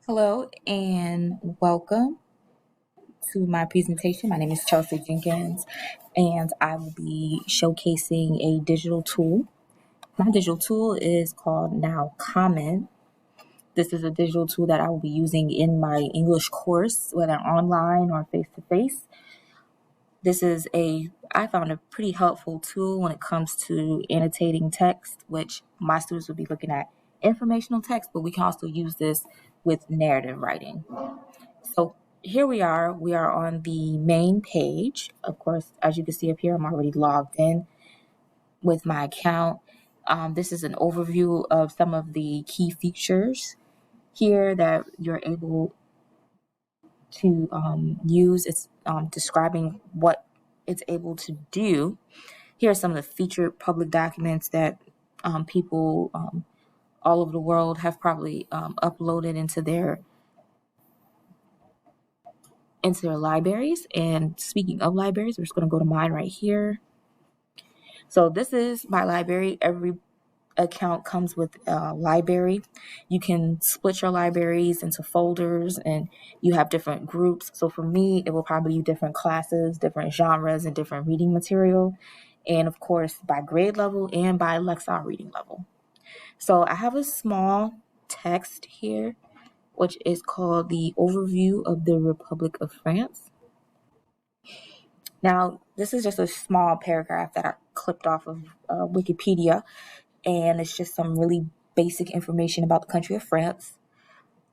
Hello and welcome to my presentation. My name is Chelsea Jenkins and I will be showcasing a digital tool. My digital tool is called NowComment. This is a digital tool that I will be using in my English course, whether online or face-to-face. I found a pretty helpful tool when it comes to annotating text, which my students will be looking at informational text, but we can also use this with narrative writing. So here we are. We are on the main page. Of course, as you can see up here, I'm already logged in with my account. This is an overview of some of the key features here that you're able to use. It's describing what it's able to do. Here are some of the featured public documents that people all over the world have probably uploaded into their libraries. And speaking of libraries, we're just going to go to mine right here. So this is my library. Every account comes with a library. You can split your libraries into folders and you have different groups. So for me, it will probably be different classes, different genres, and different reading material. And of course, by grade level and by Lexile reading level. So I have a small text here, which is called the Overview of the Republic of France. Now, this is just a small paragraph that I clipped off of Wikipedia, and it's just some really basic information about the country of France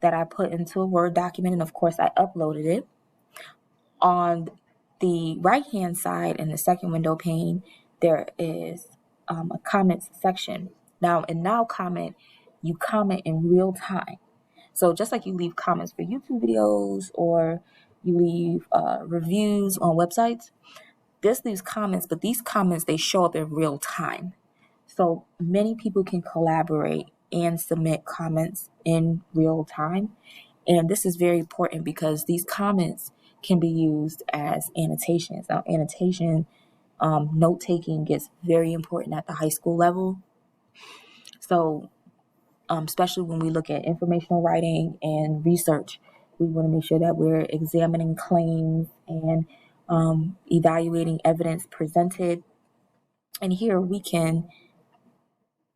that I put into a Word document, and of course, I uploaded it. On the right-hand side in the second window pane, there is a comments section. Now, in NowComment, you comment in real time. So just like you leave comments for YouTube videos or you leave reviews on websites, this leaves comments, but these comments, they show up in real time. So many people can collaborate and submit comments in real time. And this is very important because these comments can be used as annotations. Now, note-taking gets very important at the high school level. So especially when we look at informational writing and research, we want to make sure that we're examining claims and evaluating evidence presented. And here we can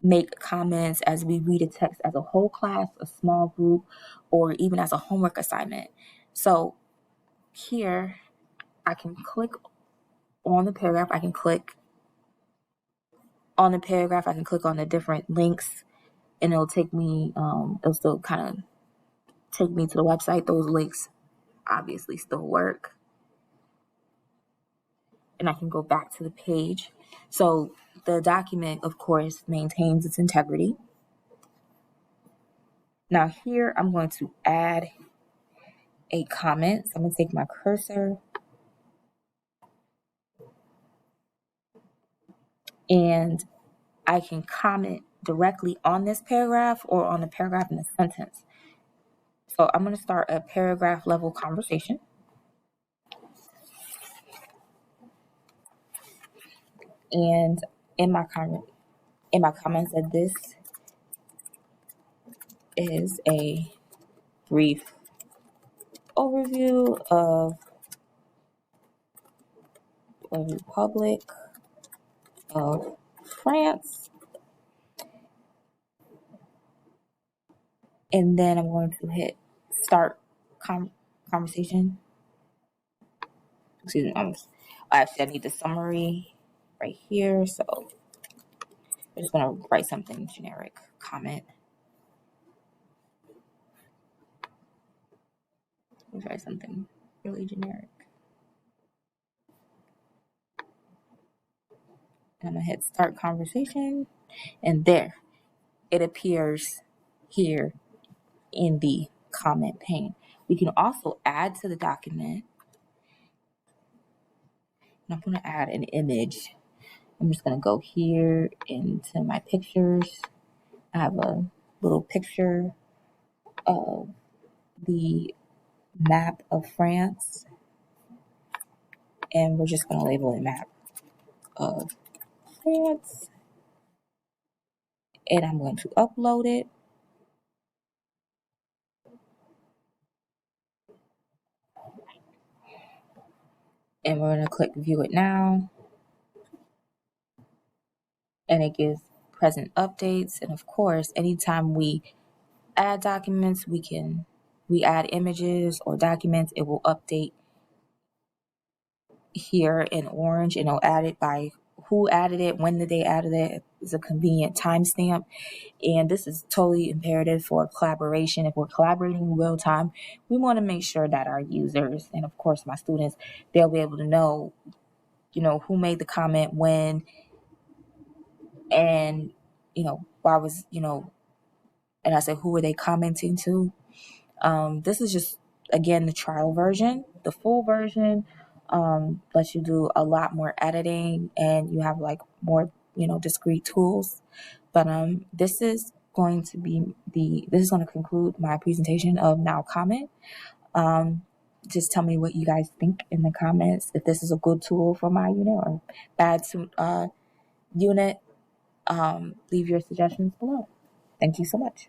make comments as we read a text as a whole class, a small group, or even as a homework assignment. So here I can click on the paragraph. I can click on the different links, and it'll take me, it'll still kind of take me to the website. Those links obviously still work. And I can go back to the page. So the document, of course, maintains its integrity. Now here I'm going to add a comment. So I'm going to take my cursor and I can comment directly on this paragraph or on the paragraph in the sentence. So I'm going to start a paragraph level conversation. And in my comments that this is a brief overview of the Republic of France. And then I'm going to hit start conversation. Excuse me. I need the summary right here. So I'm just going to write something generic. Comment. Let's write something really generic. And I'm going to hit start conversation. And there, it appears here in the comment pane. We can also add to the document. And I'm going to add an image. I'm just going to go here into my pictures. I have a little picture of the map of France. And we're just going to label it map of France. And I'm going to upload it. And we're going to click view it now. And it gives present updates. And of course, anytime we add documents, we add images or documents, it will update here in orange, and it'll add it by who added it, when did they added it. It's a convenient timestamp. And this is totally imperative for collaboration. If we're collaborating in real time, we want to make sure that our users, and of course my students, they'll be able to know, who made the comment when, and, why was, and I said, who were they commenting to? This is just, again, the trial version. The full version lets you do a lot more editing, and you have like more, discrete tools. But this is going to conclude my presentation of NowComment. Just tell me what you guys think in the comments, if this is a good tool for my unit or bad unit. Leave your suggestions below. Thank you so much.